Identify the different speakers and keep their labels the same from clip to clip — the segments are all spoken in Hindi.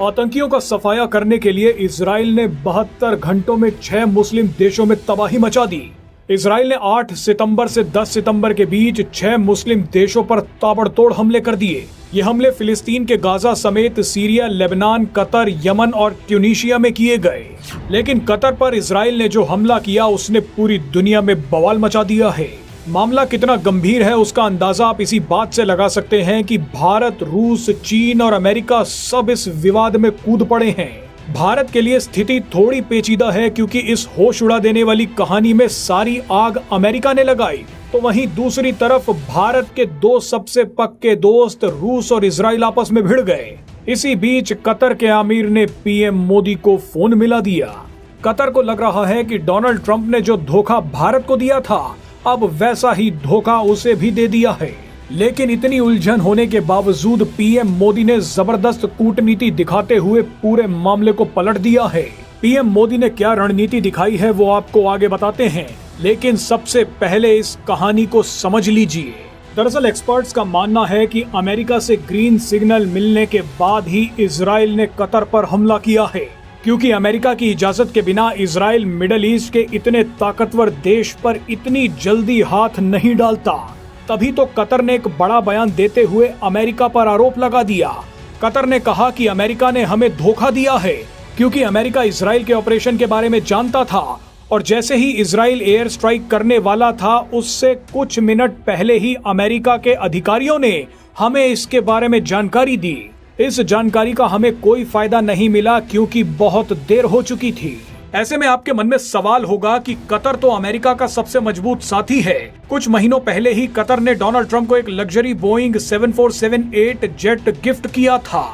Speaker 1: आतंकियों का सफाया करने के लिए इजराइल ने 72 घंटों में 6 मुस्लिम देशों में तबाही मचा दी। इजराइल ने 8 सितंबर से 10 सितंबर के बीच 6 मुस्लिम देशों पर ताबड़तोड़ हमले कर दिए। ये हमले फिलिस्तीन के गाजा समेत सीरिया, लेबनान, कतर, यमन और ट्यूनीशिया में किए गए। लेकिन कतर पर इजराइल ने जो हमला किया उसने पूरी दुनिया में बवाल मचा दिया है। मामला कितना गंभीर है उसका अंदाजा आप इसी बात से लगा सकते हैं कि भारत, रूस, चीन और अमेरिका सब इस विवाद में कूद पड़े हैं। भारत के लिए स्थिति थोड़ी पेचीदा है क्योंकि इस होश उड़ा देने वाली कहानी में सारी आग अमेरिका ने लगाई, तो वहीं दूसरी तरफ भारत के 2 सबसे पक्के दोस्त रूस और इजराइल आपस में भिड़ गए। इसी बीच कतर के आमिर ने पीएम मोदी को फोन मिला दिया। कतर को लग रहा है कि डोनाल्ड ट्रंप ने जो धोखा भारत को दिया था अब वैसा ही धोखा उसे भी दे दिया है। लेकिन इतनी उलझन होने के बावजूद पीएम मोदी ने जबरदस्त कूटनीति दिखाते हुए पूरे मामले को पलट दिया है। पीएम मोदी ने क्या रणनीति दिखाई है वो आपको आगे बताते हैं, लेकिन सबसे पहले इस कहानी को समझ लीजिए। दरअसल एक्सपर्ट्स का मानना है कि अमेरिका से ग्रीन सिग्नल मिलने के बाद ही इजराइल ने कतर पर हमला किया है, क्योंकि अमेरिका की इजाजत के बिना इजराइल मिडिल ईस्ट के इतने ताकतवर देश पर इतनी जल्दी हाथ नहीं डालता। तभी तो कतर ने एक बड़ा बयान देते हुए अमेरिका पर आरोप लगा दिया। कतर ने कहा कि अमेरिका ने हमें धोखा दिया है, क्योंकि अमेरिका इजराइल के ऑपरेशन के बारे में जानता था और जैसे ही इजराइल एयर स्ट्राइक करने वाला था उससे कुछ मिनट पहले ही अमेरिका के अधिकारियों ने हमें इसके बारे में जानकारी दी। इस जानकारी का हमें कोई फायदा नहीं मिला क्योंकि बहुत देर हो चुकी थी। ऐसे में आपके मन में सवाल होगा कि कतर तो अमेरिका का सबसे मजबूत साथी है। कुछ महीनों पहले ही कतर ने डोनाल्ड ट्रंप को एक लग्जरी बोइंग 7478 जेट गिफ्ट किया था।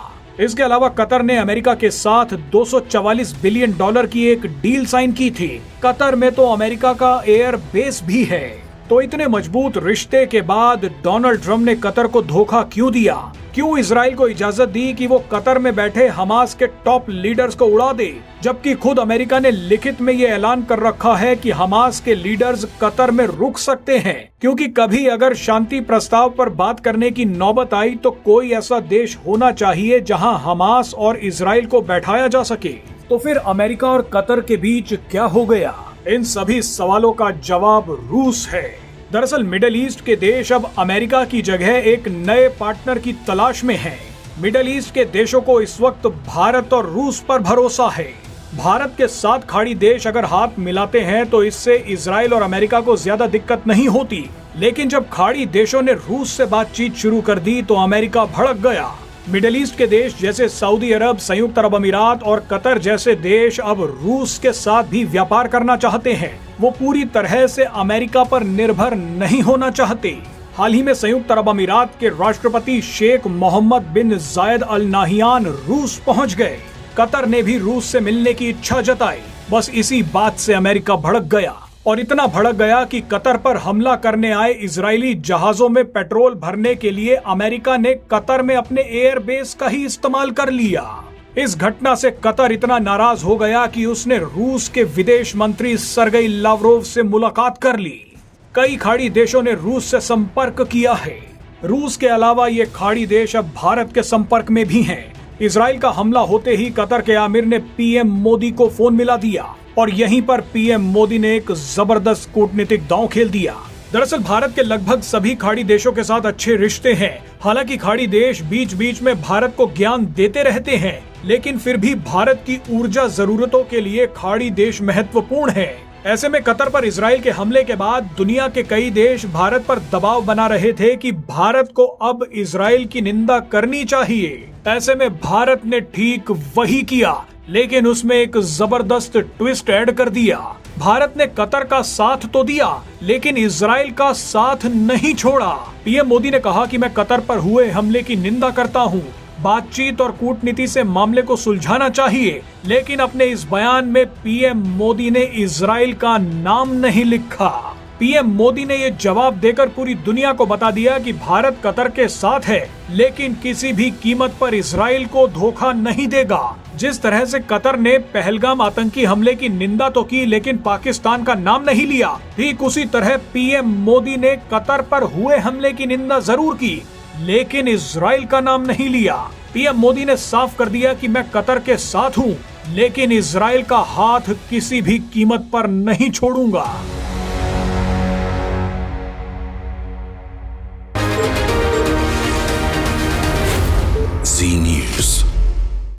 Speaker 1: इसके अलावा कतर ने अमेरिका के साथ $244 बिलियन की एक डील साइन की थी। कतर में तो अमेरिका का एयर बेस भी है। तो इतने मजबूत रिश्ते के बाद डोनाल्ड ट्रंप ने कतर को धोखा क्यों दिया? क्यों इजराइल को इजाजत दी कि वो कतर में बैठे हमास के टॉप लीडर्स को उड़ा दे, जबकि खुद अमेरिका ने लिखित में ये ऐलान कर रखा है कि हमास के लीडर्स कतर में रुक सकते हैं, क्योंकि कभी अगर शांति प्रस्ताव पर बात करने की नौबत आई तो कोई ऐसा देश होना चाहिए जहां हमास और इजराइल को बैठाया जा सके। तो फिर अमेरिका और कतर के बीच क्या हो गया? इन सभी सवालों का जवाब रूस है। दरअसल मिडिल ईस्ट के देश अब अमेरिका की जगह एक नए पार्टनर की तलाश में हैं। मिडिल ईस्ट के देशों को इस वक्त भारत और रूस पर भरोसा है। भारत के 7 खाड़ी देश अगर हाथ मिलाते हैं तो इससे इजराइल और अमेरिका को ज्यादा दिक्कत नहीं होती, लेकिन जब खाड़ी देशों ने रूस से बातचीत शुरू कर दी तो अमेरिका भड़क गया। मिडिल ईस्ट के देश जैसे सऊदी अरब, संयुक्त अरब अमीरात और कतर जैसे देश अब रूस के साथ भी व्यापार करना चाहते हैं। वो पूरी तरह से अमेरिका पर निर्भर नहीं होना चाहते। हाल ही में संयुक्त अरब अमीरात के राष्ट्रपति शेख मोहम्मद बिन जायद अल नाहियान रूस पहुंच गए। कतर ने भी रूस से मिलने की इच्छा जताई। बस इसी बात से अमेरिका भड़क गया, और इतना भड़क गया कि कतर पर हमला करने आए इजरायली जहाजों में पेट्रोल भरने के लिए अमेरिका ने कतर में अपने एयरबेस का ही इस्तेमाल कर लिया। इस घटना से कतर इतना नाराज हो गया कि उसने रूस के विदेश मंत्री सरगेई लावरोव से मुलाकात कर ली। कई खाड़ी देशों ने रूस से संपर्क किया है। रूस के अलावा ये खाड़ी देश अब भारत के संपर्क में भी हैं। इजराइल का हमला होते ही कतर के आमिर ने पीएम मोदी को फोन मिला दिया और यहीं पर पीएम मोदी ने एक जबरदस्त कूटनीतिक दांव खेल दिया। दरअसल भारत के लगभग सभी खाड़ी देशों के साथ अच्छे रिश्ते हैं। हालांकि खाड़ी देश बीच बीच में भारत को ज्ञान देते रहते हैं, लेकिन फिर भी भारत की ऊर्जा जरूरतों के लिए खाड़ी देश महत्वपूर्ण है। ऐसे में कतर पर इजराइल के हमले के बाद दुनिया के कई देश भारत पर दबाव बना रहे थे कि भारत को अब इजराइल की निंदा करनी चाहिए। ऐसे में भारत ने ठीक वही किया, लेकिन उसमें एक जबरदस्त ट्विस्ट ऐड कर दिया। भारत ने कतर का साथ तो दिया, लेकिन इजराइल का साथ नहीं छोड़ा। पीएम मोदी ने कहा कि मैं कतर पर हुए हमले की निंदा करता हूं। बातचीत और कूटनीति से मामले को सुलझाना चाहिए, लेकिन अपने इस बयान में पीएम मोदी ने इजराइल का नाम नहीं लिखा। पीएम मोदी ने ये जवाब देकर पूरी दुनिया को बता दिया कि भारत कतर के साथ है, लेकिन किसी भी कीमत पर इजराइल को धोखा नहीं देगा। जिस तरह से कतर ने पहलगाम आतंकी हमले की निंदा तो की, लेकिन पाकिस्तान का नाम नहीं लिया, ठीक उसी तरह पीएम मोदी ने कतर पर हुए हमले की निंदा जरूर की, लेकिन इजराइल का नाम नहीं लिया। पीएम मोदी ने साफ कर दिया कि मैं कतर के साथ हूं, लेकिन इजराइल का हाथ किसी भी कीमत पर नहीं छोड़ूंगा।
Speaker 2: Z News.